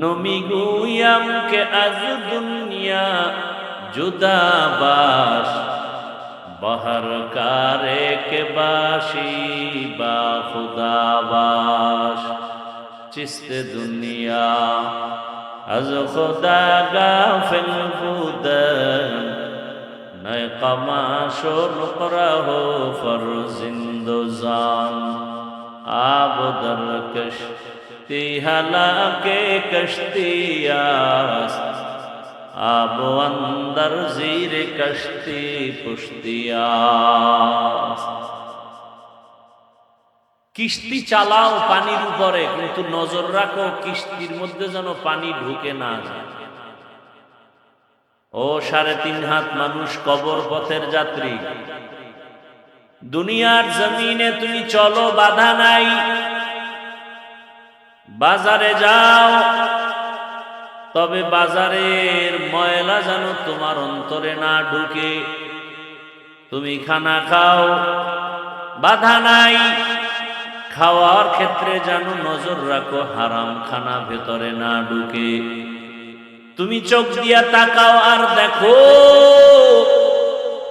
নমিগুয়াম কে আজ দুনিয়া জুদা বাস বাহার কারে কে বাসি বা খুদা বাস চিস্তে দুনিয়া আজ খুদা গাফিল বুদন নয় কমাশো নুকরাহো ফরজিন্দোজান আব দরকশ হালাকে কশ্তিয়াস আব অন্দর জির কশ্তি পুষ্টিয়াস। কিস্তি চালাও পানির উপরে, কিন্তু নজর রাখো কিস্তির মধ্যে যেন পানি ঢুকে না যায়। ও ৩.৫ হাত মানুষ কবর পথের যাত্রী, দুনিয়ার জমিনে তুমি চলো, বাধা নাই। বাজারে যাও, তবে বাজারের ময়লা যেন তোমার অন্তরে না ঢুকে। তুমি খানা খাও, বাধা নাই। খাওয়ার ক্ষেত্রে যেন নজর রাখো হারাম খানা ভেতরে না ঢুকে। তুমি চোখ দিয়া তাকাও আর দেখো,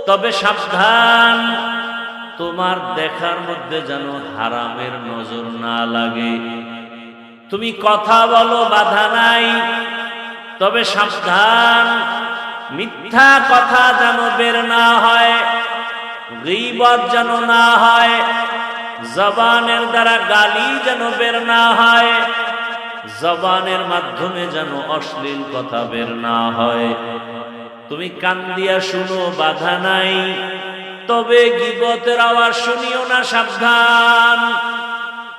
তবে সাবধান, তোমার দেখার মধ্যে যেন হারামের নজর না লাগে। তুমি কথা বলো, বাধা নাই, তবে সাবধান, মিথ্যা কথা যেন বের না হয়, গীবত যেন না হয়, জবানের দ্বারা গালি যেন বের না হয়, জবানের মাধ্যমে যেন অশ্লীল কথা বের না হয়। তুমি কান দিয়া শুনো, বাধা নাই, তবে গীবতের আওয়াজ শুনিও না, সাবধান।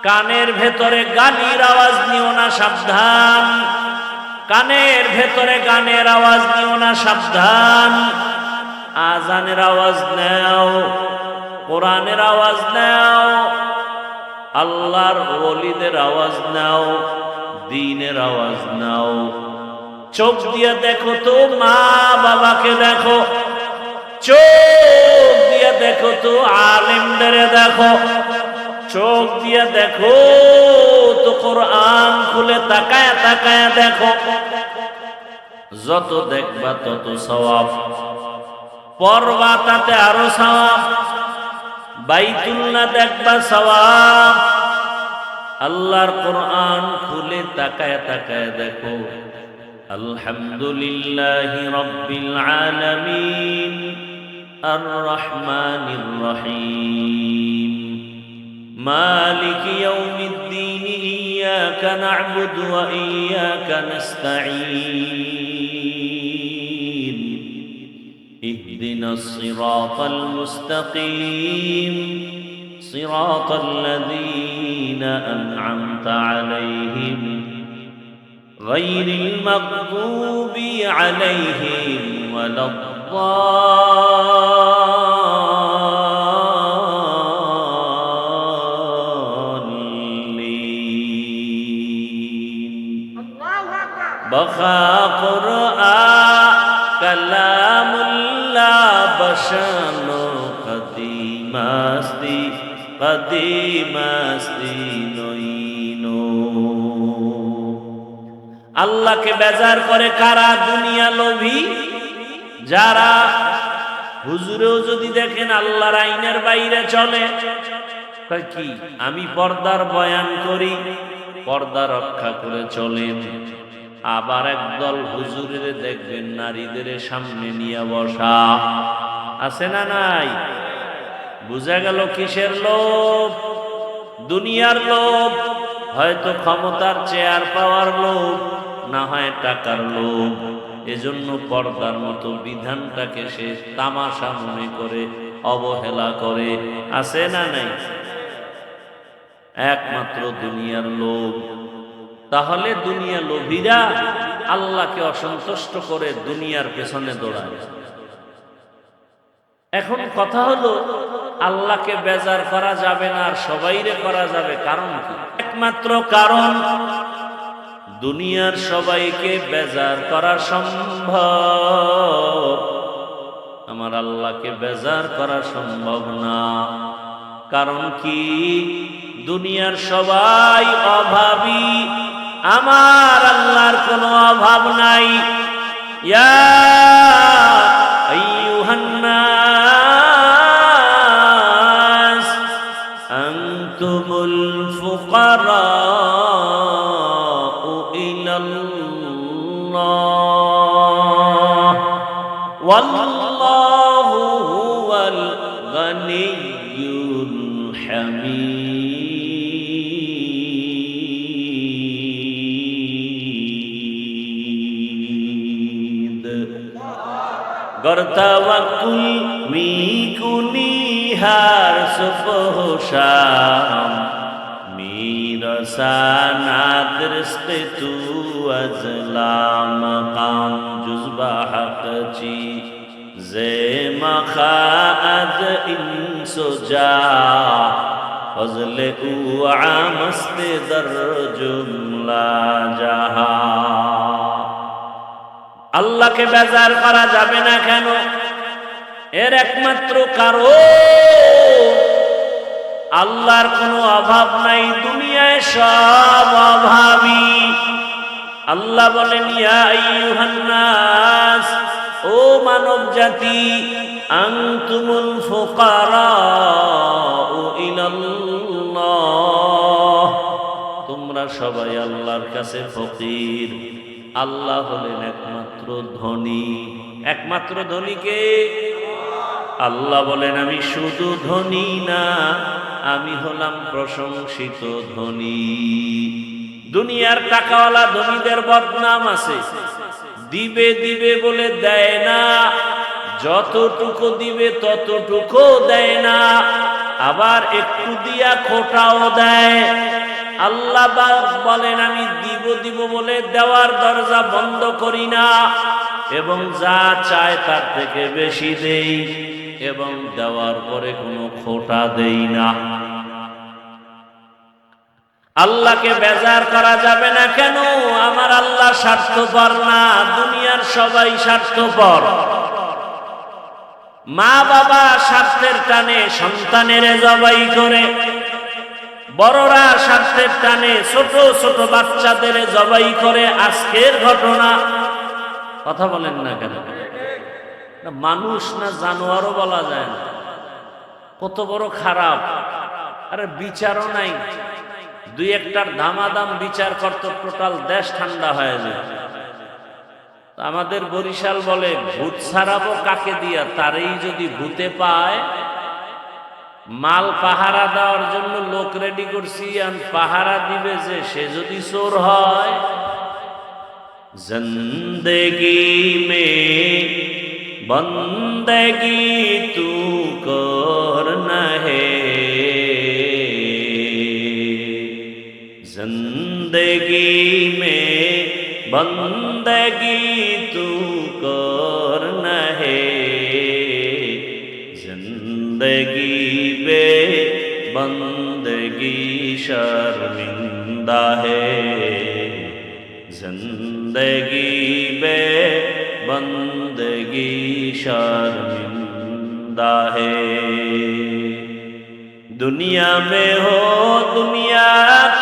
কানের ভেতরে গালির আওয়াজ নিও না, সাবধান। কানের ভেতরে গানের আওয়াজ নিও না, সাবধান। আজানের আওয়াজ নাও, কোরআনের আওয়াজ নাও, আল্লাহর ওলিদের আওয়াজ নাও, দ্বীনের আওয়াজ নাও। চোখ দিয়ে দেখো তো মা বাবাকে দেখো, চোখ দিয়ে দেখো তো আলেমদের দেখো, চোখ দিয়ে দেখো তো কোরআন খুলে তাকায় তাকায় দেখো। যত দেখবা তত সওয়াব, পড়বা তাতে আরো সওয়াব। বাইতুল্লাহ দেখবা সওয়াব, আল্লাহর কোরআন খুলে তাকায় তাকায় দেখো। আলহামদুলিল্লাহি রাব্বিল আলামিন আর রহমানির রহিম মালিক ইয়াউমিদ্দিন ইয়্যাকা না'বুদু ওয়া ইয়্যাকা নাস্তাঈন ইহদিনাস সিরাতাল মুস্তাকিম সিরাতাল লাযীনা আন'আমতা আলাইহিম গায়রিল মাগদুবি আলাইহিম ওয়ালাদ-দাল্লিন। বখা কুরআন কালামুল্লাহ বশানো কদিমাস্তি কদিমাস্তি নইনো। আল্লাহকে বেজার করে কারা? দুনিয়া লোভী যারা। হুজুরেও যদি দেখেন আল্লাহর আইনের বাইরে চলে, কয় কি আমি পর্দার বয়ান করি, পর্দা রক্ষা করে চলেন। আবার একদল হুজুরের দেখবেন নারীদের সামনে নিয়ে বসা, আছে না নাই? বুঝা গেল কিসের লোভ? দুনিয়ার লোভ। হয়তো ক্ষমতার চেয়ার পাওয়ার লোভ, না হয় টাকার লোভ। এজন্য পর্দার মতো বিধানটাকে সে তামাশা মনে করে অবহেলা করে, আছে না নাই? একমাত্র দুনিয়ার লোভ। তাহলে দুনিয়া লোভীরা আল্লাহকে অসন্তুষ্ট করে দুনিয়ার পেছনে দৌড়ায়। এখন কথা হলো, আল্লাহকে বেজার করা যাবে না আর সবাইরে করা যাবে, কারণ কি? একমাত্র কারণ, দুনিয়ার সবাইকে বেজার করা সম্ভব, আমার আল্লাহকে বেজার করা সম্ভব না। কারণ কি? দুনিয়ার সবাই অভাবী, আমার আল্লাহর কোনো অভাব নাই। ইয়া আইয়ুহান নাস আনতুমুল ফুকারাউ ইলাল্লাহ ওয়াল্লাহু হুয়াল গানিয়্যুল হামিদ। गर तवक्कुल मी कुनी हर सुबह शाम मेरा सानात रिस्क़ तू अज़ला मकाम जुज़्बा हक़ ची ज़े मखाअद इंसो जा फज़ल उ आमस्त दर जुमला जहा। আল্লাহকে বেজার করা যাবে না কেন? এর একমাত্র কারণ আল্লাহর কোনো অভাব নাই, দুনিয়ায় সব অভাবী। আল্লাহ বলেন ইয়া আইয়ুহান নাস, ও মানব জাতি, আনতুমুল ফুকারাউ ইলাল্লাহ, তোমরা সবাই আল্লাহর কাছে ফকির। আল্লাহ হলেন একমাত্র ধনী। একমাত্র ধনীকে আল্লাহ বলেন আমি শুধু ধনী না, আমি হলাম প্রশংসিত ধনী। দুনিয়ার টাকাওয়ালা ধনীদের বদনাম আছে, দিবে দিবে বলে দেয় না, যতটুকু দিবে ততটুকু দেয় না, আবার একটু দিয়া খোটাও দেয়। আল্লাহ বলেন আমি দিব দিব বলে দেওয়ার দরজা বন্ধ করি না, এবং যা চায় তার থেকে বেশি দেই, এবং দেওয়ার পরে কোনো খোটা দেই না। আল্লাহকে বেজার করা যাবে না কেন? আমার আল্লাহ স্বার্থপর না, দুনিয়ার সবাই স্বার্থপর। মা বাবা স্বার্থের টানে সন্তানের জবাই করে, বড়রা স্বার্থের টানে ছোট ছোট বাচ্চাদের জবাই করে। আজকের ঘটনা, কথা বলেন না কেন? মানুষ না জানোয়ারও বলা যায় না, কত বড় খারাপ। আরে বিচারও নাই, দুই একটার দামাদাম বিচার করতো টোটাল দেশ ঠান্ডা হয়ে যায়। আমাদের বরিশাল বলে ভূত ছাড়াবো কাকে দিয়া, তারই যদি ভূতে পায়। মাল পাহারা দেওয়ার জন্য লোক রেডি করছি, পাহারা দিবে যে সে যদি চোর হয়। জিন্দেগি মে বন্দেগি তু করনা হে, জিন্দেগি মে বন্দেগি তু করনা হে, जिंदगी बे बंदगी शर्मिंदा है, जिंदगी बे बंदगी शर्मिंदा है। दुनिया में हो दुनिया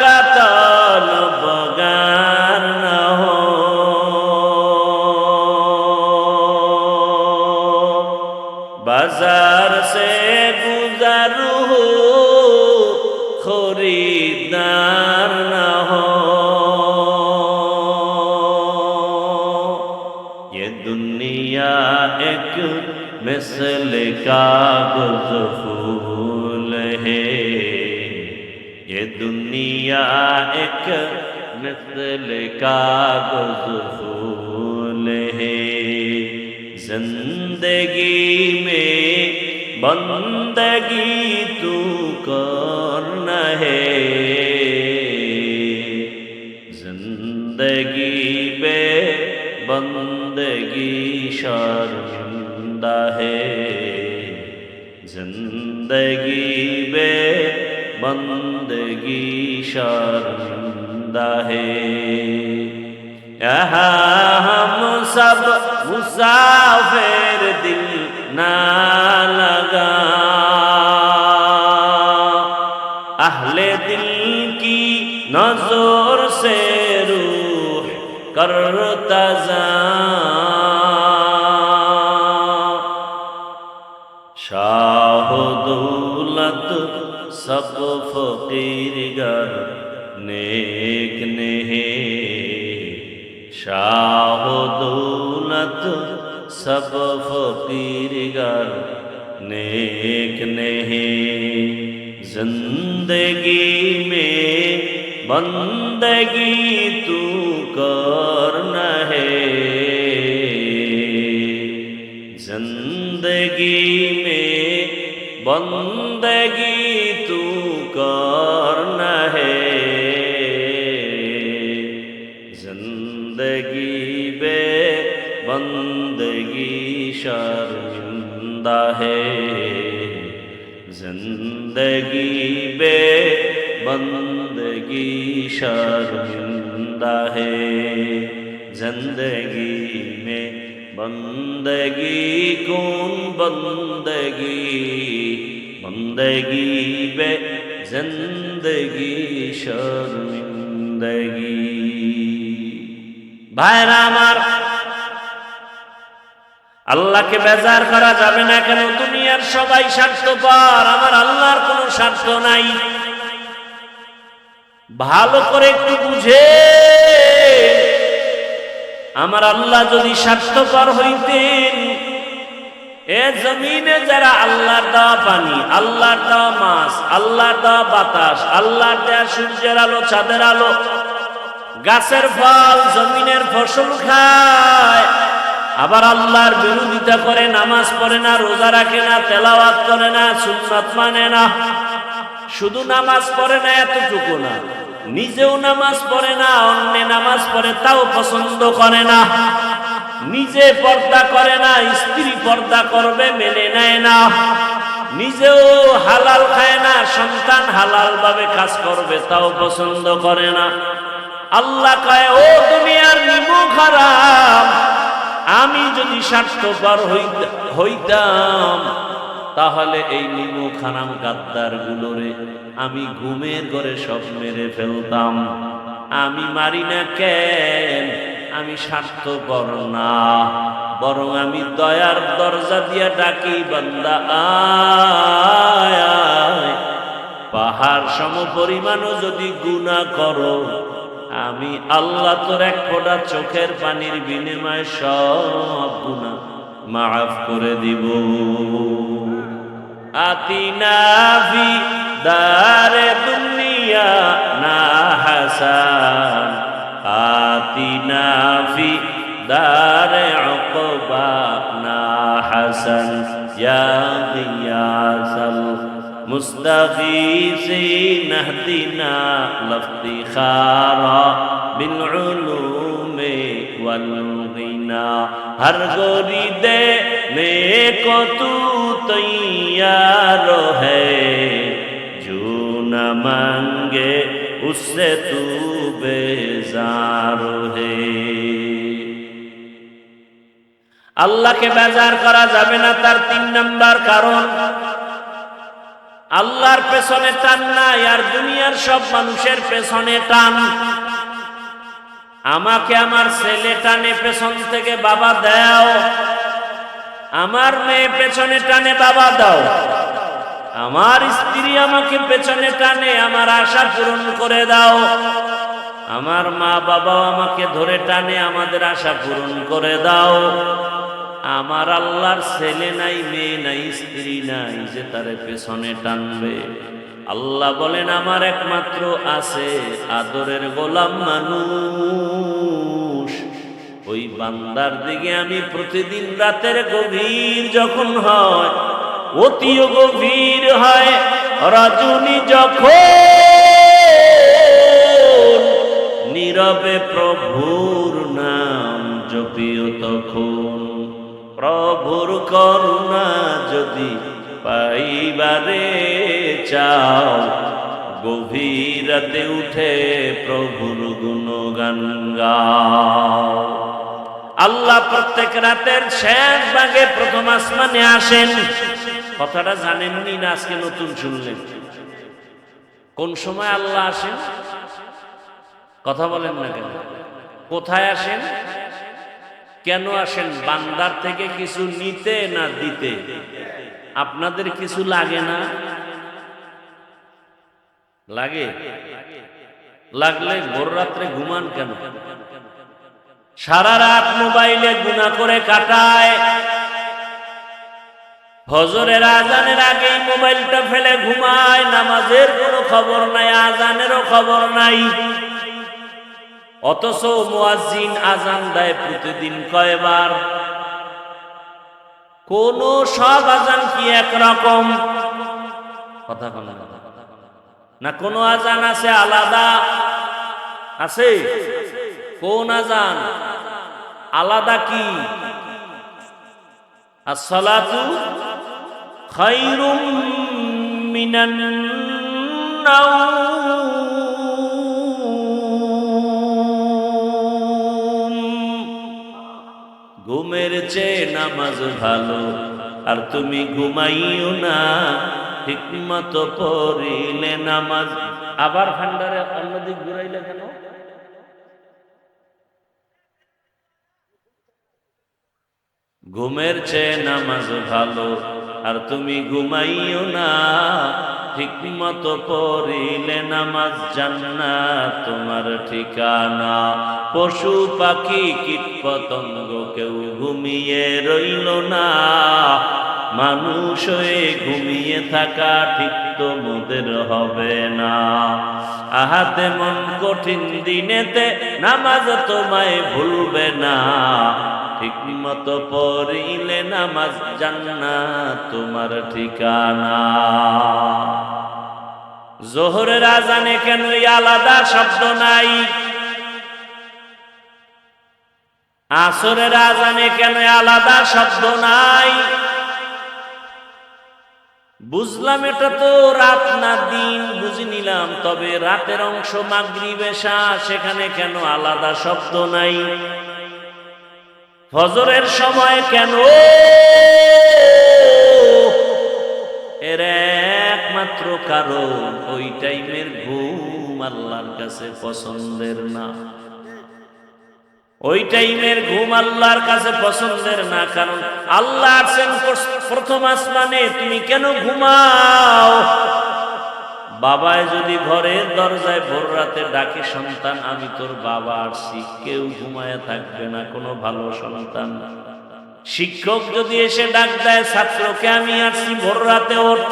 का तलबगार न हो, बाजार से गुजरू हो खरीदार न हो। ये दुनिया एक मिसल कागज फूल है, ये दुनिया एक मिसल कागज फूल है। जिंदगी में बंदगी तू करना है, जिंदगी बे बंदगी शर्मिंदा है, जिंदगी बे बंदगी शर्मिंदा है। यहाँ हम सब मुसाफिर, दिल ना लगा अहले दिल की नजर से रूह करता जा। शाह दौलत सब फकीर गर नेक नेहे। शाह दौलत सब फकीर गर नेक नेहे। जिंदगी में बंदगी तू करना है। जिंदगी में बंदगी तू करना है। जिंदगी बे बंदगी शर्मिंदा है। जिंदगी बे बंदगी शर्मिंदा है। जिंदगी में बंदगी कौन बंदगी, बंदगी बे जिंदगी शर्मिंदगी। ভাইরা আমার, আল্লাহকে বেজার করা যাবে না কেন? দুনিয়ার সবাই স্বার্থপর, আমার আল্লাহর কোনো স্বার্থ নাই। ভালো করে একটু বুঝে, আমার আল্লাহ যদি স্বার্থপর হইতেন, এ জমিনে যারা আল্লাহর দেওয়া পানি, আল্লাহর দেওয়া মাছ, আল্লাহর দেওয়া বাতাস, আল্লাহর দেওয়া সূর্যের আলো, চাঁদের আলো, গাছের ফল, জমিনের ফসল খায়, আবার আল্লাহর বিরোধিতা করে, নামাজ পড়ে না, রোজা রাখে না, তেলাওয়াত করে না, সুন্নাত মানে না। শুধু নামাজ পড়ে না এতটুকু না, নিজেও নামাজ পড়ে না, অন্য নামাজ পড়ে তাও পছন্দ করে না। নিজে পর্দা করে না, স্ত্রী পর্দা করবে মেনে নেয় না। নিজেও হালাল খায় না, সন্তান হালাল ভাবে কাজ করবে তাও পছন্দ করে না। আল্লাহ কয়, ও দুনিয়ার নিমুখ হারাম, আমি যদি স্বার্থপর হইতাম তাহলে এই নিমুখ হারাম গাদ্দার গুলোরে আমি ঘুমের ঘরে সব মেরে ফেলতাম। আমি মারি না কেন? আমি স্বার্থপর না, বরং আমি দয়ার দরজা দিয়া ডাকি, বান্দা আয় আয়। পাহাড় সম পরিমাণও যদি গুনাহ করো, আমি আল্লাহ তোর এক ফোঁটা চোখের পানির বিনিময়ে সব গুনাহ মাফ করে দিব। আতিনা ফি দারে দুনিয়া না হাসান, আতিনা ফি দারে উকবা না হাসান। ইয়া গিয়াসাল মুস্তাগীসিন ইহদিনা লিফতিখারা বিল উলুমি ওয়াল গিনা। हर गोरी देने को तू तैयार है, जो न मांगे उससे तू बेजार है। আল্লাহকে বেজার করা যাবে না, তার 3 নাম্বার কারণ আল্লাহর পেছনে টান নাই, আর দুনিয়ার সব মানুষের পেছনে টান। আমাকে আমার ছেলে টানে পেছন থেকে, বাবা দাও। আমার মেয়ে পেছনে টানে, বাবা দাও। আমার স্ত্রী আমাকে পেছনে টানে, আমার আশা পূরণ করে দাও। আমার মা বাবাও আমাকে ধরে টানে, আমাদের আশা পূরণ করে দাও। আমার আল্লাহর ছেলে নাই, মেয়ে নাই, স্ত্রী নাই যে তারে পেছনে টানবে। আল্লাহ বলেন, আমার একমাত্র আছে আদরের গোলাম মানুষ। ওই বান্দার দিকে আমি প্রতিদিন রাতের গভীর যখন হয়, অতিও গভীর হয়, রজনী যখন নীরবে প্রভুর নাম জপিও তখন। প্রভুর করুণা যদি পাইবারে চাও, গভীর রাতে উঠে প্রভুর গুণগান গাও। আল্লাহ প্রত্যেক রাতের শেষ ভাগে প্রথম আসমানে আসেন। কথাটা জানেননি না, আজকে নতুন শুনলেন? কোন সময় আল্লাহ আসেন? কথা বলেন না কেন? কোথায় আসেন, কেন আসেন? বান্দার থেকে কিছু নিতে না দিতে? আপনাদের কিছু লাগে না? লাগে? লাগলে ভোর রাত্রে ঘুমান কেন? সারা রাত মোবাইলে গুনাহ করে কাটায়, ফজরের আজানের আগেই মোবাইলটা ফেলে ঘুমায়, নামাজের কোনো খবর নাই, আজানেরও খবর নাই। অথচ মুয়াজ্জিন আজান দেয় প্রতিদিন কয়বার? কোন সব আজান কি একরকম? কথা বলেন না, কোন আজান আছে আলাদা? আছে? কোন আজান আলাদা? কি? আসসালাতু খায়রুম মিনান নাওম, ঘুমের চেয়ে নামাজ ভালো, আর তুমি ঘুমাইও না, ঠিক মতো পড়িলে নামাজ। আবার ভান্ডারে অন্যদিক ঘুরাইলে কেন? ঘুমের চেয়ে নামাজ ভালো, আর তুমি ঘুমাইও না, ঠিক মতো পড়িলে নামাজ। জান্নাত তোমার ঠিকানা। পশু পাখি কীট পতঙ্গ কেউ ঘুমিয়ে রইল না, মানুষ হয়ে ঘুমিয়ে থাকা ঠিক তো মোদের হবে না। আহাতে মন কঠিন দিনেতে নামাজ তোমায় ভুলবে না, ঠিক মতো পড়িলে নামাজ। জান্নাত তোমার ঠিকানা। জোহরের আজানে কেন আলাদা শব্দ নাই? আসরের আজানে কেন আলাদা শব্দ নাই? বুঝলাম এটা তো রাত না দিন, বুঝে নিলাম, তবে রাতের অংশ মাগরিব এশা, সেখানে কেন আলাদা শব্দ নাই? ফজরের সময় কেন? এর একমাত্র কারণ ওই টাইমের ঘুম আল্লাহর কাছে পছন্দের না। ওই টাইমের ঘুম আল্লাহর কাছে পছন্দের না, কারণ আল্লাহ আছেন প্রথম আসমানে, তুমি কেন ঘুমাও? বাবায় যদি ঘরের দরজায় ভোর রাতে ডাকে, সন্তান আমি তোর বাবা আসছি, কেউ ঘুমায় থাকবে না, কোনো ভালো সন্তান। শিক্ষক যদি এসে ডাক দেয়, ছাত্রকে আমি আসছি ভোর রাতে ওঠ,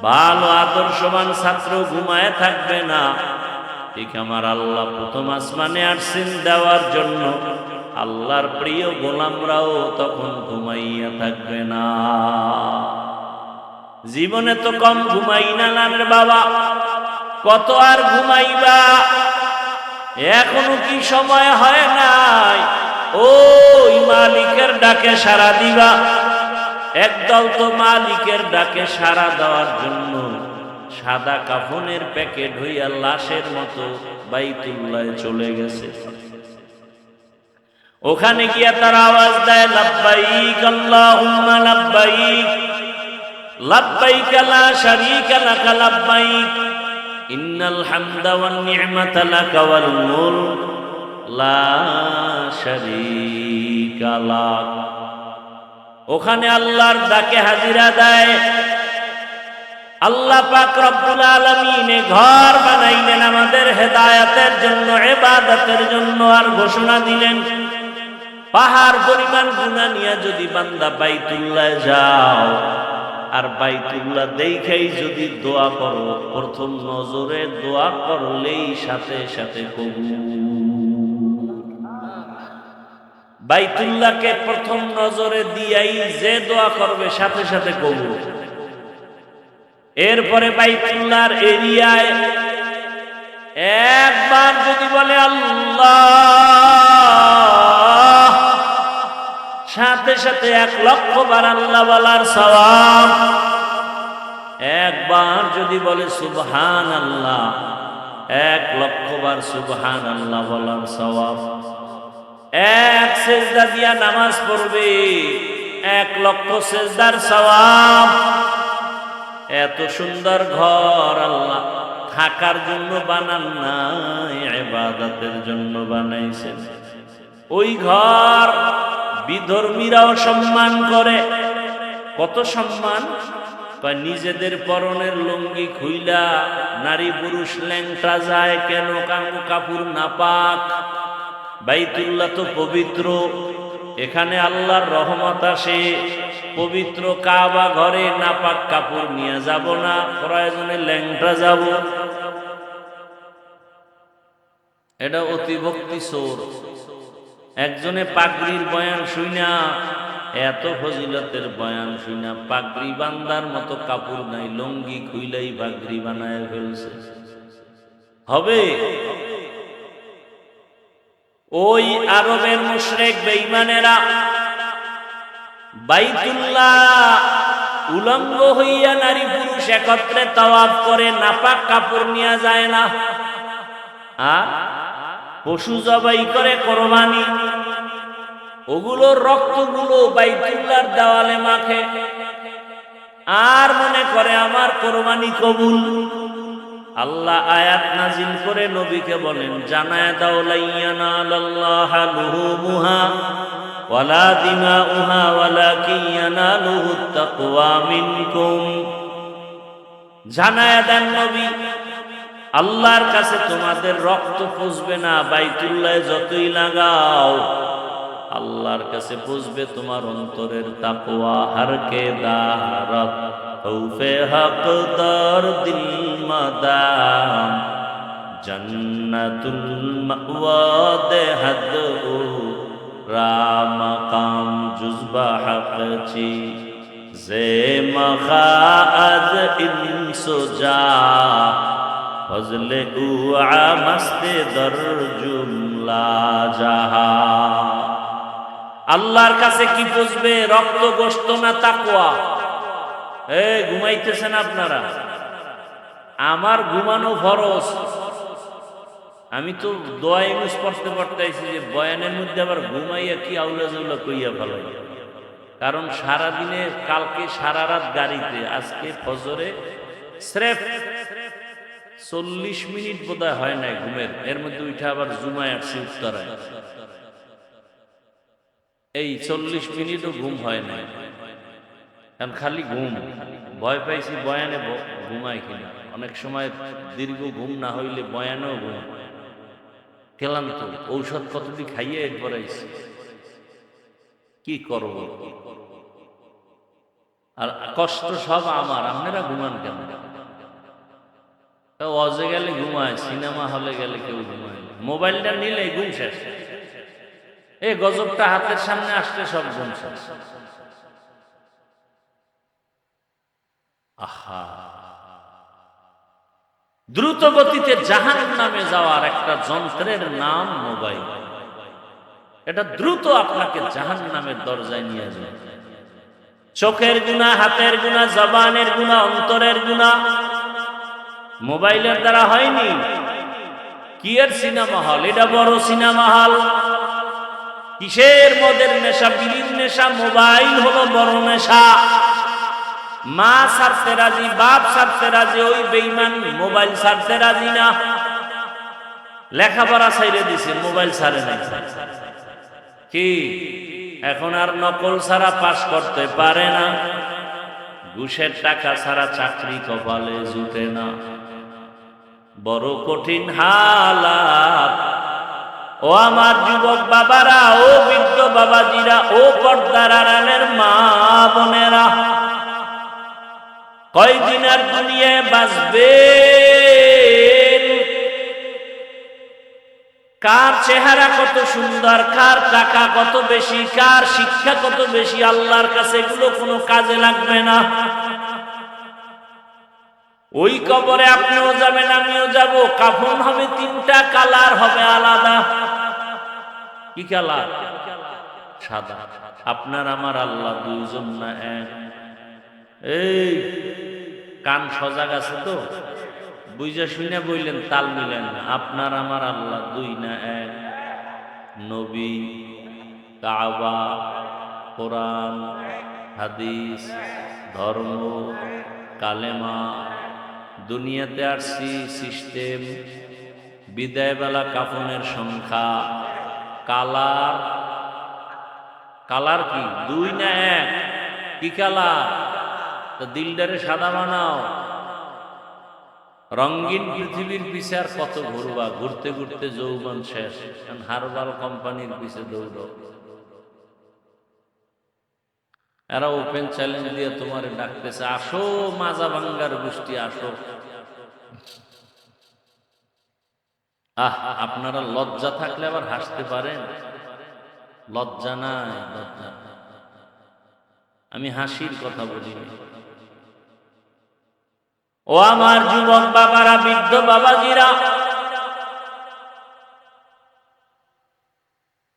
ভালো আদর্শবান ছাত্র ঘুমায় থাকবে না। ঠিক আমার আল্লাহ প্রথম আসমানে আসছেন দেওয়ার জন্য, আল্লাহর প্রিয় গোলামরাও তখন ঘুমাইয়া থাকবে না। জীবনে তো কম ঘুমাই না রে বাবা, কত আর ঘুমাইবা? এখনো কি সময় হয় নাই ওই মালিকের ডাকে সাড়া দিবা? একদল তো মালিকের ডাকে সাড়া দেওয়ার জন্য সাদা কাফনের প্যাকেট হইয়া লাশের মতো বাইতুল্লাহ চলে গেছে। ওখানে গিয়া তারা আওয়াজ দেয়, লাব্বাইক আল্লাহুম্মা লাব্বাইক, লাব্বাইক লা শারীকা লাক লাব্বাইক, ইন্নাল হামদা ওয়ান নি'মাতা লাকা ওয়াল মুলক লা শারীকা লাক। ওখানে আল্লাহর ডাকে হাজিরা দেয়। আল্লাহ পাক রব্বুল আলামিন ঘর বানাইলেন আমাদের হেদায়েতের জন্য, ইবাদতের জন্য, আর ঘোষণা দিলেন, পাহাড় পরিমাণ গুনাহ নিয়ে যদি বান্দা বাইতুল্লাহ যাও, আর বাইতুল্লাহ দেখাই যদি দোয়া করো, প্রথম নজরে দোয়া করলেই সাথে সাথে কবুল। বাইতুল্লাহকে প্রথম নজরে দিয়াই যে দোয়া করবে সাথে সাথে কবুল। এরপরে বাইতুল্লাহর এরিয়ায় একবার যদি বলে আল্লাহ, সাথে সাথে 1,00,000 বার আল্লাহ বলার সওয়াব। একবার যদি বলে সুবহানাল্লাহ, 1,00,000 বার সুবহানাল্লাহ বলার সওয়াব। এক সেজদা দিয়া নামাজ পড়বে, 1,00,000 সেজদার সওয়াব। এত সুন্দর ঘর আল্লাহ থাকার জন্য বানান নাই, ইবাদতের জন্য বানাইছেন। ওই ঘর বিধর্মীরাও সম্মান করে। কত সম্মান! নিজেদের পরনের লুঙ্গি খুইলা নারী পুরুষ ল্যাংটা যায় কেন? কাপড় নাপাক। বাইতুল্লাহ তো পবিত্র, এখানে আল্লাহর রহমত আসে। পবিত্র কাবা ঘরে নাপাক কাপড় নিয়ে যাব না, প্রয়োজনে ল্যাংটা যাব। এটা অতিভক্তি চোর। একজনে পাগড়ির বয়ান শুইনা, এত ফজিলতের বয়ান শুইনা পাগড়ি বান্দার মতো কাপড় নাই, লুঙ্গি খুইলাই পাগড়ি বানায় ফেলছে। হবে? ওই আরবের মুশরিক বেঈমানেরা বাইতুল্লাহ উলঙ্গ হইয়া নারী পুরুষ একত্রে তাওয়াফ করে, নাপাক কাপড় নিয়ে যায় না। আর পশু জবাই করে কোরবানি, ওগুলোর রক্তগুলো বাইতুল্লাহর দেওয়ালে মাখে, আর মনে করে আমার কোরবানি কবুল। আল্লাহ আয়াত নাজিল করে নবীকে বলেন, জানায় দাও লা ইয়ানালাল্লাহা লুহুমুহা ওয়ালা দিমাউহা ওয়ালাকিন ইয়ানালুহুত তাকওয়া মিনকুম। জানায় দেন নবী, আল্লাহর কাছে তোমাদের রক্ত পুষবে না, বাইতুল্লাহ যতই লাগাও, আল্লাহর কাছে পুষবে তোমার অন্তরের তাকওয়া। হারকে দারাত খৌফে হক দর দিল মাদাম জান্নাতুল মাওয়া দেহাদ রামাকাম জুজবা হকচি জে মখাজ ইনসুজা ফজলে উআ মস্তে দর জুমলা জাহা। আল্লাহর কাছে কি বুঝবে? রক্ত গোশত না তাকওয়া? ঘুমাইতেছেন আপনারা? আমার ঘুমানো ফরজ। আমি তো দোয়া ইউনুস পড়তে পড়তেছি যে বয়ানের মধ্যে আবার ঘুমাইয়া কি আউলা জাউলা কইয়া ফেলাই। কারণ সারাদিনে, কালকে সারা রাত গাড়িতে, আজকে ফজরে স্রেফ 40 মিনিট বোধহয় হয় নাই ঘুমের, এর মধ্যে উঠে আবার জুমায় আসছি উত্তরায়। এই 40 মিনিটও ঘুম হয় নাই, কারণ খালি ঘুম। ভয় পাইছি বয়ানে ঘুমাই কিনা। অনেক সময় দীর্ঘ ঘুম না হইলে বয়ানেও ঘুম। ক্লান্ত, ঔষধ কতটি খাইয়ে এরপর আইছি, কি করব? আর কষ্ট সব আমার, আপনারা ঘুমান কেন? অজে গেলে ঘুমায়, সিনেমা হলে গেলে কেউ ঘুমায়, মোবাইলটা নিলে ঘুম শেষ। এই গজবটা হাতের সামনে আসলে সব ঘুম শেষ। আহা, দ্রুত গতিতে জাহান্নামে যাওয়ার একটা যন্ত্রের নাম মোবাইল। এটা দ্রুত আপনাকে জাহান্নামের দরজায় নিয়ে যায়। চোখের গুনাহ, হাতের গুনাহ, জবানের গুনাহ, অন্তরের গুনাহ মোবাইলের দ্বারা হয়নি। কি এর সিনেমা হল? এটা বড় সিনেমা হল। কিসের? মদের নেশা, বিড়ির নেশা। মোবাইল হলো বড় নেশা। মা ছাড়তে রাজি, বাপ ছাড়তে রাজি, ওই বেঈমান মোবাইল ছাড়তে রাজি না। লেখাপড়া ছাইড়ে দিছে, মোবাইল ছাড়ে নাই। কি এখন আর নকল ছাড়া পাস করতে পারে না, ঘুষের টাকা ছাড়া চাকরি কপালে জুটে না। বড় কঠিন হালাত। ও আমার যুবক বাবারা, ও বৃদ্ধ বাবাজিরা, ও পর্দার আড়ালের মা বোনেরা, কয়দিনের দুনিয়ায় বাঁচবে? কার চেহারা কত সুন্দর, কার টাকা কত বেশি, কার শিক্ষা কত বেশি, আল্লাহর কাছে এগুলো কোনো কাজে লাগবে না। ওই কবরে আপনিও যাবেন, আমিও যাব। কাফন হবে 3টা, কালার হবে আলাদা। কি কালার? সাদা। আপনার আমার আল্লাহ দুইজন না এক? এই কান সজাগ আছে তো? বুঝা শুনে বললেন, তাল মিলেন না। আপনার আমার আল্লাহ দুই না এক? নবী, কাবা, কোরআন, হাদিস, ধর্ম, কালেমা, দুনিয়াতে আসছি সিস্টেম, বিদায়বেলা কাফনের সংখ্যা, কালার, কালার কি 2 না 1? কি কালার? তো দিলদারে সাদা বানাও। রঙিন পৃথিবীর পিছে আর কত ঘুরবা, ঘুরতে ঘুরতে যৌবন শেষ। হারবাল কোম্পানির পিছে দৌড়ো। এরা ওপেন চ্যালেঞ্জ দিয়ে তোমার ডাকতেছে, আসো মাজা ভাঙ্গার গোষ্ঠী আসো। আপনারা লজ্জা থাকলে আবার হাসতে পারেন, লজ্জা নাই, লজ্জা। আমি হাসির কথা বলি। ও আমার যুবক বাবারা, বৃদ্ধ বাবাজিরা,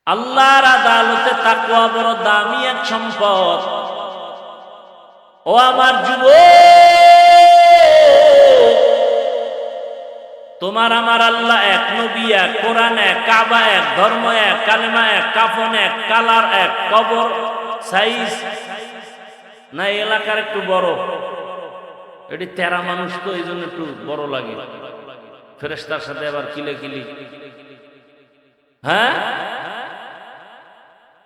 আল্লাহর আদালতে তাকওয়া বড় দামি এক সম্পদ। ও আমার যুবক, তোমার আমার আল্লাহ এক, নবী এক, কোরআন এক, কাবা এক, ধর্ম এক, কালেমা এক, কাফন এক, কালার এক, কবর সাইজ না এলাকার একটু বড়, এটি 13 মানুষ তো এই জন্য একটু বড় লাগে। ফেরেশতার সাথে আবার কিলে কিলি। হ্যাঁ,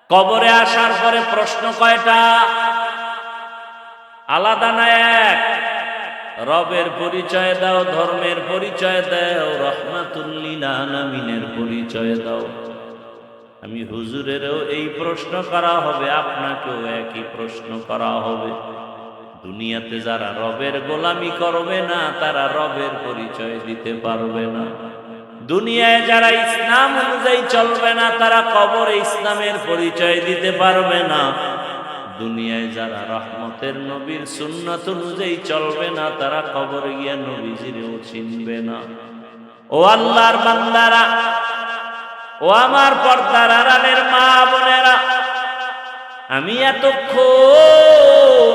কবরে আসার পরে প্রশ্ন কয়টা? আলাদা না এক? রবের পরিচয় দাও, ধর্মের পরিচয় দাও, রহমাতুল লিল আলামিনের পরিচয় দাও। আমি হুজুরেরও এই প্রশ্ন করা হবে, আপনাকেও একই প্রশ্ন করা হবে। দুনিয়াতে যারা রবের গোলামি করবে না, তারা রবের পরিচয় দিতে পারবে না। দুনিয়ায় যারা ইসলাম অনুযায়ী চলবে না, তারা কবরে ইসলামের পরিচয় দিতে পারবে না। দুনিয়ায় যারা রহমতের নবীর সুন্নাত অনুযায়ী চলবে না, তারা কবরে গিয়ে নবীজিরেও চিনবে না। ও আল্লাহর বান্দারা, ও আমার পর্দার আড়ালের মা বোনেরা, আমি এতক্ষণ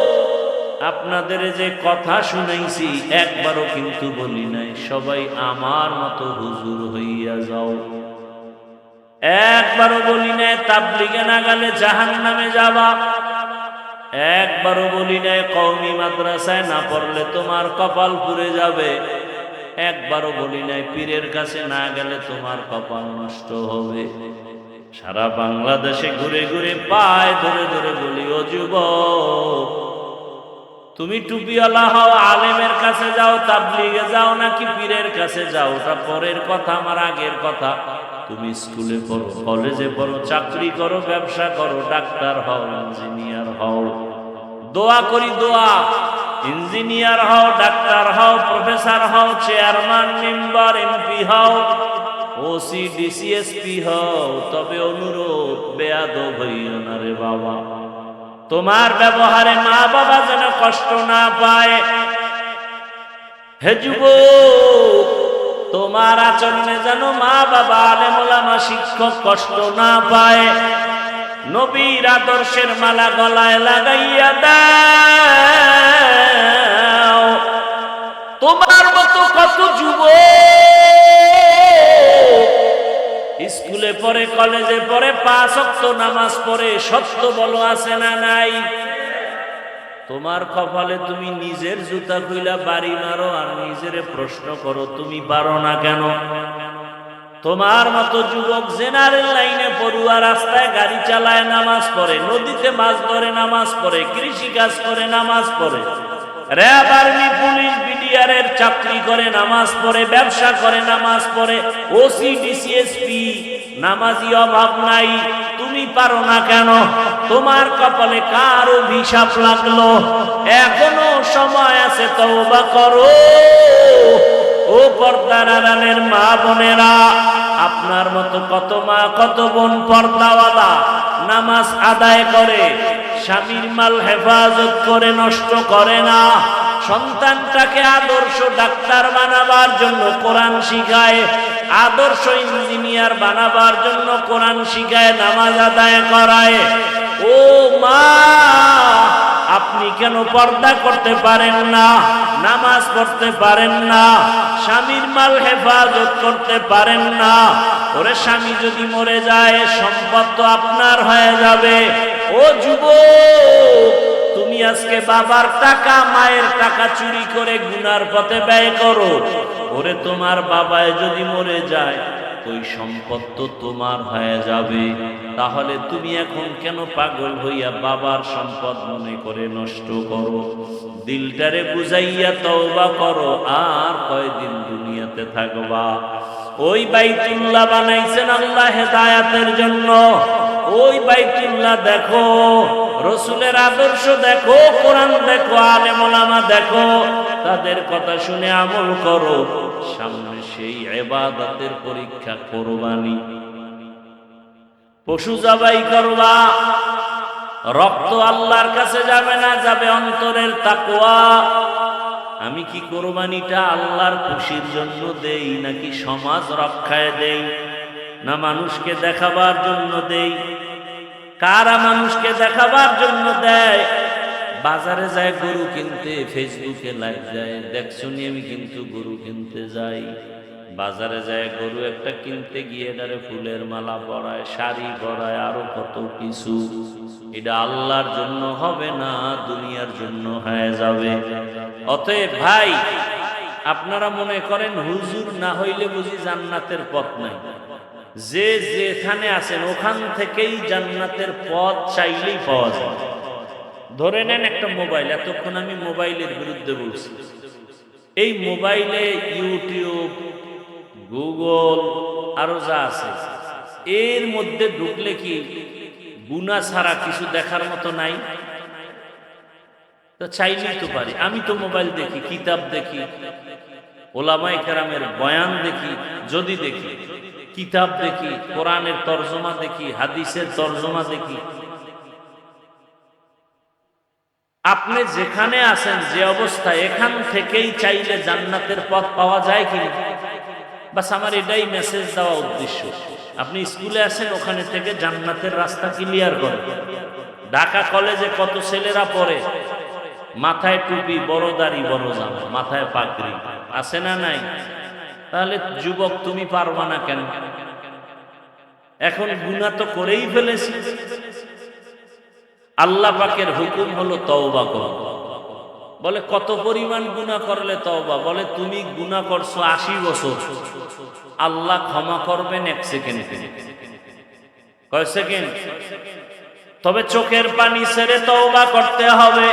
আপনাদের যে কথা শুনাইছি একবারও কিন্তু বলি নাই সবাই আমার মতো হুজুর হইয়া যাও। একবারও বলি নাই তাবলীগে না গেলে জাহান্নামে যাবা। একবারও বলি নাই কওমি মাদ্রাসায় না পড়লে তোমার কপাল পুড়ে যাবে। একবারও বলি নাই পীরের কাছে না গেলে তোমার কপাল নষ্ট হবে। সারা বাংলাদেশে ঘুরে ঘুরে পায় ধরে ধরে বলি, ও যুবক, তুমি টুপিওয়ালা হও, আলেমের কাছে যাও, তাবলীগে যাও নাকি পীরের কাছে যাও, ওটা পরের কথা, আমার আগের কথা। তুমি স্কুলে পড়ো, কলেজে পড়ো, চাকরি করো, ব্যবসা করো, ডাক্তার হও, ইঞ্জিনিয়ার হও। দোয়া করি, দোয়া, ইঞ্জিনিয়ার হও, ডাক্তার হও, প্রফেসর হও, চেয়ারম্যান, মেম্বার, এমপি হও, ওসি, ডিসিএসপি হও, তবে অনুরোধ, বেয়াদব হইও না রে বাবা। তোমার ব্যবহারে মা বাবা যেন কষ্ট না পায়। হে যুবক, তোমার আচরণে যেন মা বাবা, আলেম ওলামা, শিক্ষক কষ্ট না পায়। নবীর আদর্শের মালা গলায় লাগাইয়া দাও। তোমার মতো কত যুবক স্কুলে পড়ে, কলেজে পড়ে, 5 ওয়াক্ত নামাজ পড়ে, সত্য বলো আছে না নাই? তোমার কপালে তুমি নিজের জুতা খুইলা বাড়ি মারো আর নিজেরে প্রশ্ন করো তুমি পারো না কেন? তোমার মতো যুবক জেনারেল লাইনে পড়ুয়া, রাস্তায় গাড়ি চালায়, নামাজ পড়ে, নদীতে মাছ ধরে নামাজ পড়ে, কৃষি কাজ করে নামাজ পড়ে, র্যাব, আর্মি, পুলিশ, বিডিআরের চাকরি করে নামাজ পড়ে, ব্যবসা করে নামাজ পড়ে, ওসি, ডিসিএসপি, নামাজি অভাব নাই। তুমি পারো না কেন? তোমার কপালে কার অভিশাপ লাগলো? এখনো সময় আছে, তওবা করো। ও পর্দার আড়ালের মা বোনেরা, আপনার মতো কত মা কত বোন পর্দাওয়ালা, নামাজ আদায় করে, স্বামীর মাল হেফাজত করে, নষ্ট করে না। সন্তানটাকে আদর্শ ডাক্তার বানাবার জন্য কোরআন শিখায়, আদর্শ ইঞ্জিনিয়ার বানাবার জন্য কোরআন শিখায়, নামাজ আদায় করায়। ও মা, আপনি কেন পর্দা করতে পারেন না? নামাজ পড়তে পারেন না? স্বামীর মাল হেফাজত করতে পারেন না? ওরে স্বামী যদি মরে যায় সম্পদ তো আপনার হয়ে যাবে। ও যুবক, তুমি তুমি আজকে বাবার টাকা মায়ের টাকা চুরি করে গুনার পথে ব্যয় করো, ওরে তোমার বাবায় যদি মরে যায় ওই সম্পদ তো তোমার হয়ে যাবে। তাহলে তুমি এখন কেন পাগল হইয়া বাবার সম্পদ মনে করে নষ্ট করো? দিলটারে বুঝাইয়া তওবা করো, আর কয়দিন দুনিয়াতে থাকবা? ওই বাইতুল্লাহ বানাইছেন আল্লাহ হেদায়াতের জন্য। ওই বাইতুল্লাহ দেখো, রসুলের আদর্শ দেখো, কোরআন দেখো, আলেম ওলামা দেখো, তাদের কথা শুনে আমল করো। সামনে সেই ইবাদতের পরীক্ষা, কোরবানি। পশু জবাই করবা, রক্ত আল্লাহর কাছে যাবে না, যাবে অন্তরের তাকওয়া। আমি কি কোরবানিটা আল্লাহর খুশির জন্য দেই, নাকি সমাজ রক্ষায় দেই, না মানুষকে দেখাবার জন্য দেই? কারা মানুষকে দেখাবার জন্য দেয়? বাজারে যায় গরু কিনতে, ফেসবুকে লাইভ দেয়, দেখছো নি আমি কিন্তু গরু কিনতে যাই। বাজারে যায় গরু একটা কিনতে গিয়ে এটারে ফুলের মালা পরায়, শাড়ি পরায়, আরো কত কিছু। এটা আল্লাহর জন্য হবে না, দুনিয়ার জন্য হয়ে যাবে। অতএব ভাই, আপনারা মনে করেন হুজুর না হইলে বুঝি জান্নাতের পথ নাই? যে যেখানে আছেন ওখান থেকেই জান্নাতের পথ চাইলেই পাওয়া যায়। ধরে নেন একটা মোবাইল, এতক্ষণ আমি মোবাইলের বিরুদ্ধে বলছি। এই মোবাইলে ইউটিউব, গুগল, আরো যা আছে, এর মধ্যে ঢুকলে কি গুনাহ ছাড়া কিছু দেখার মতো নাই? তো চাইলেই তো পারি। আমি তো মোবাইল দেখি, কিতাব দেখি, ওলামায়ে কেরামের বয়ান দেখি, যদি দেখি, কিতাব দেখি, কোরআনের তরজমা দেখি, হাদিসের তরজমা দেখি। আপনি যেখানে আছেন, যে অবস্থায়, এখান থেকেই চাইলে জান্নাতের পথ পাওয়া যায় কিনা? বাস আমার এটাই মেসেজ দেওয়া উদ্দেশ্য। আপনি স্কুলে আছেন, ওখানে থেকে জান্নাতের রাস্তা ক্লিয়ার করেন। ঢাকা কলেজে কত ছেলেরা পড়ে, মাথায় টুপি, বড় দাড়ি, বড় জামা, মাথায় পাগড়ি, আছে না নাই? তাহলে যুবক তুমি পারবা না কেন? এখন গুনাহ তো করেই ফেলেছি। আল্লাহ পাকের হুকুম হলো তওবা করো। বলে কত পরিমাণ গুনাহ করলে তওবা? বলে তুমি গুনাহ করছো 80 বছর, আল্লাহ ক্ষমা করবেন 1 সেকেন্ডে। কয় সেকেন্ড? তবে চোখের পানি ছেড়ে তওবা করতে হবে।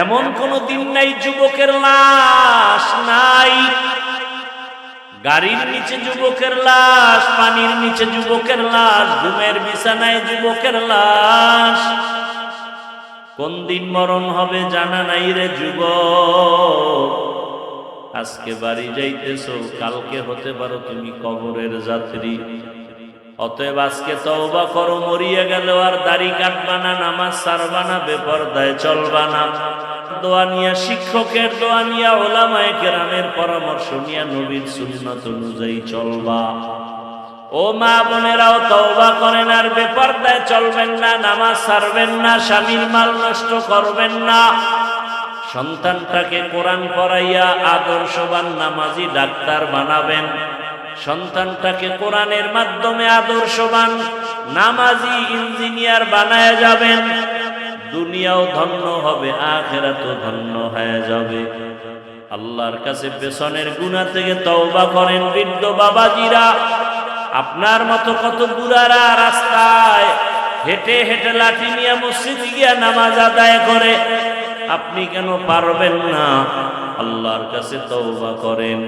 এমন কোন দিন নাই যুবকের লাশ নাই। গাড়ির নিচে যুবকের লাশ, পানির নিচে যুবকের লাশ, ঘুমের বিছানায় যুবকের লাশ। কোন দিন মরণ হবে জানা নাই রে যুবক। আজকে বাড়ি যাইতেছো, কালকে হতে পারো তুমি কবরের যাত্রী। অতএব আজকে তওবা করো, মরিয়া গেল আর দাড়ি কাটবা না, নামাজ ছাড়বা না, বেপরদায় চলবা না। দোয়া নিয়া, শিক্ষকের দোয়া নিয়া, ওলামায়ে কেরামের পরামর্শ নিয়া, নবীর সুন্নাত অনুযায়ী চলবা। ও মা বোনেরাও তওবা করেন, আর বেপরদায় চলবেন না, নামাজ ছাড়বেন না, স্বামীর মাল নষ্ট করবেন না। সন্তানটাকে কোরআন পড়াইয়া আদর্শবান নামাজি ডাক্তার বানাবেন। সন্তানটাকে কোরআনের মাধ্যমে আদর্শবান নামাজি ইঞ্জিনিয়ার বানায় যাবেন। দুনিয়াও ধন্য হবে, আখিরাতও ধন্য হয়ে যাবে। আল্লাহর কাছে পেছনের গুনাহ থেকে তওবা করেন। বৃদ্ধ বাবাজিরা, আপনার মতো কত বুড়ারা রাস্তায় হেঁটে হেঁটে লাঠি নিয়ে মসজিদে গিয়া নামাজ আদায় করে, আপনি কেন পারবেন না? আল্লাহর কাছে তওবা করেন।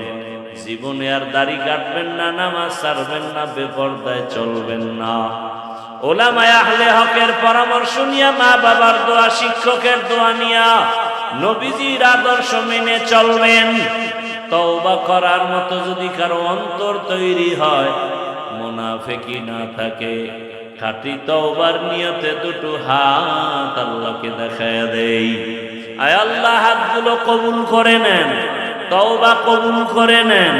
জীবনে আর দাড়ি কাটবেন না, নামাজ ছাড়বেন না, বেপরদায় চলবেন না। ওলামায়ে আহলে হকের পরামর্শ নিয়া, মা বাবার দোয়া, শিক্ষকের দোয়া নিয়া, নবীজির আদর্শ মেনে চলবেন। তওবা করার মতো যদি কারো অন্তর তৈরি হয়, মুনাফিকি না থাকে, খাঁটি তওবার নিয়তে দুটো হাত আল্লাহকে দেখায়া দেই। আয় আল্লাহ, হাতগুলো কবুল করে নেন, তওবা কবুল করে নেন।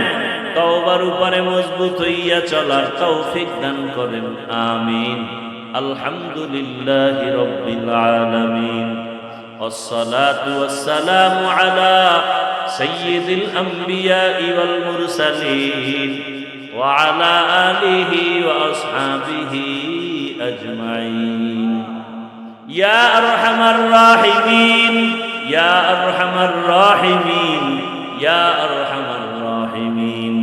তওবার উপরে মজবুত হইয়া চলার তৌফিক দান করেন, আমিন। আলহামদুলিল্লাহি রাব্বিল আলামিন। والصلاة والسلام على سيد الأنبياء والمرسلين وعلى آله وأصحابه أجمعين ইয়া আরহামার রাহিমিন, ইয়া আরহামার রাহিমিন, ইয়া আরহামার রাহিমিন।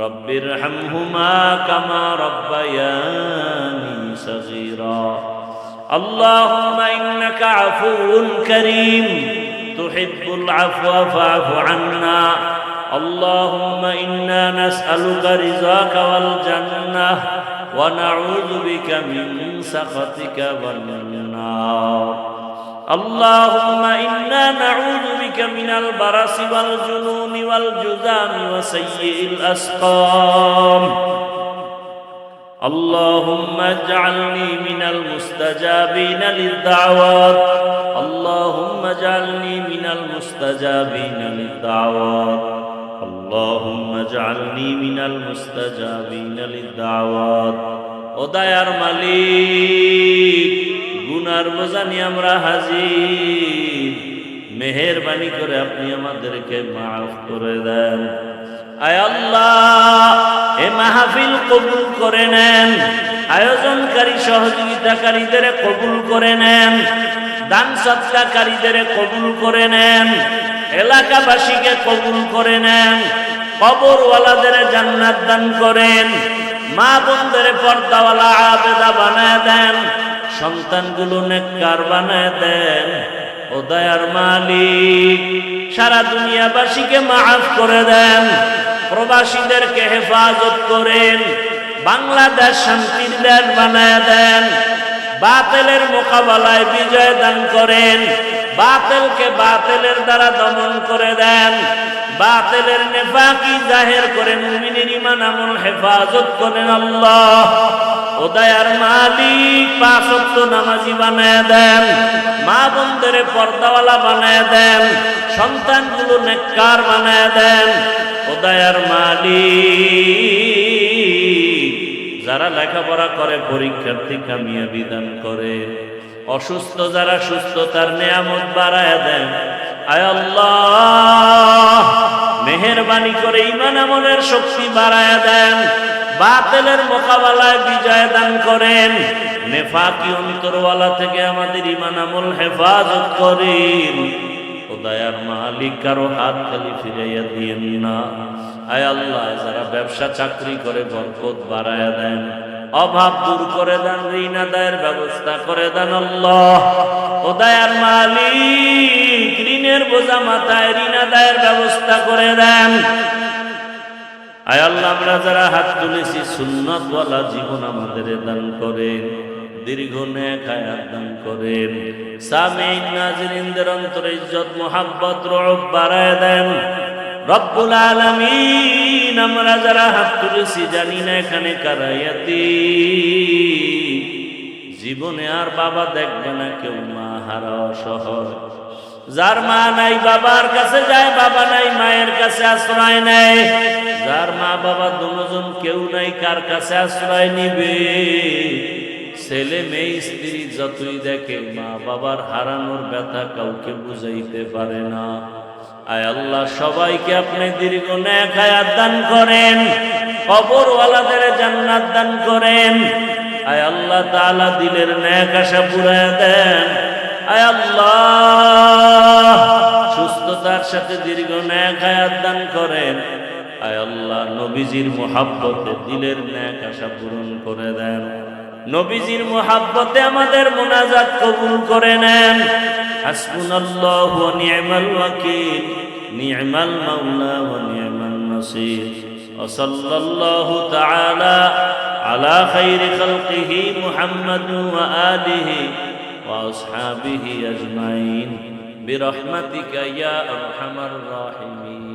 রব্বিরহামহুমা কামা রাব্বায়ানি সগীরা। আল্লাহুম্মা ইন্নাকা আফুউন কারীম তুহিব্বুল আফওয়া ফা'ফু আন্না। اللهم إنا نسألك رضاك والجنة ونعوذ بك من سخطك والنار. اللهم إنا نعوذ بك من البرص والجنون والجذام وسيء الأسقام. اللهم اجعلني من المستجابين للدعوات. اللهم اجعلني من المستجابين للدعوات. اللهم اجعلني من المستجابين للدعوات. ও দয়ার মালিক, গুনার বোঝা নিয়ে আমরা হাজির, মেহেরবানি করে আপনি আমাদেরকে মাফ করে দেন। আয় আল্লাহ, এ মাহফিল কবুল করে নেন, আয়োজনকারী সহযোগিতাকারীদের কবুল করে নেন, দান সদকাকারীদের কবুল করে নেন, এলাকাবাসীকে কবুল করে নেন, কবরওয়ালাদের জান্নাত দান করেন, মা বোনদের পর্দাওয়ালা আবেদা বানায় দেন, সন্তানগুলো নেককার বানায় দেন। ও দয়ার মালিক, সারা দুনিয়াবাসীকে মাফ করে দেন, প্রবাসীদেরকে হেফাজত করেন, বাংলাদেশ শান্তির দেশ বানায় দেন, বাতিলের মোকাবেলায় বিজয় দান করেন, বাতিলকে বাতিলের দ্বারা দমন করে দেন, বাতিলের নেফাকি জাহের করে মুমিনের ঈমান আমল হেফাজত করেন। আল্লাহ, ও দয়ার মালিক, পাঁচ ওয়াক্ত নামাজি বানায় দেন, মা বোনদের পর্দাওয়ালা বানায় দেন, সন্তানগুলো নেককার বানায় দেন। ও দয়ার মালিক, যারা লেখাপড়া করে পরীক্ষার্থী কামিয়াবি দান করে, অসুস্থ যারা সুস্থতার নিয়ামত বাড়ায় দেন। আয় আল্লাহ, মেহেরবানি করে ঈমান আমলের শক্তি বাড়ায় দেন, বাতিলের মোকাবেলায় বিজয় দান করেন, নেফাকি অন্তরওয়ালা থেকে আমাদের ঈমান আমল হেফাজত করেন। ও দয়ার মালিক, কারো হাত খালি ফিরাইয়া দিয়েন না। আয় আল্লাহ, যারা ব্যবসা চাকরি করে বরকত বাড়ায় দেন, অভাব দূর করে দেন, ঋণ আদায়ের ব্যবস্থা করে দেন। আল্লাহ, ও দয়ার মালিক, ঋণের বোঝা মাথায়, ঋণ আদায়ের ব্যবস্থা করে দেন। আয় আল্লাহ, আমরা যারা হাত তুলেছি, সুন্নতওয়ালা জীবন আমাদের দান করেন, দীর্ঘ নেক হায়াত দান করেন, সামিঈন নাযিরিনদের অন্তরে ইজ্জত মুহাব্বত রূহ বাড়ায় দেন। রব্বুল আলামিন, আমরা যারা হাত তুলেছি, জানি না এখানে কারা ইয়াতীম, জীবনে আর বাবা দেখবে না কেউ, মা হারা অসহায়, যার মা নাই বাবার কাছে যায়, বাবা নাই মায়ের কাছে আশ্রয় নেয়, যার মা বাবা দুজন কেউ নাই, কার কাছে আশ্রয় নিবে? ছেলে মেয়ে স্ত্রী যতই দেখে, মা বাবার হারানোর ব্যথা কাউকে বুঝাইতে পারে না। আয় আল্লাহ, সবাইকে আপনি দীর্ঘ নেক হায়াত দান করেন, কবরওয়ালাদের জান্নাত দান করেন। আয় আল্লাহ তাআলা, দিলের নেক আশা পুরায় দেন। আয় আল্লাহ, সুস্থতার সাথে দীর্ঘ নেক হায়াত দান করেন। আয় আল্লাহ, নবীজির মুহাব্বতে দিলের নেক আশা পূরণ করে দেন। নবীজির মুহাব্বতে আমাদের মুনাজাত কবুল করে নেন। হাসবুনাল্লাহু ওয়া নি'মাল ওয়াকিল, নি'মাল মাওলা ওয়া নি'মান নাসির। ওয়া সাল্লাল্লাহু তাআলা আলা খাইরি খালকিহি মুহাম্মাদ ওয়া আলিহি ওয়া আসহাবিহি আজমাইন বিরহমাতিকা ইয়া আরহামার রাহিমিন।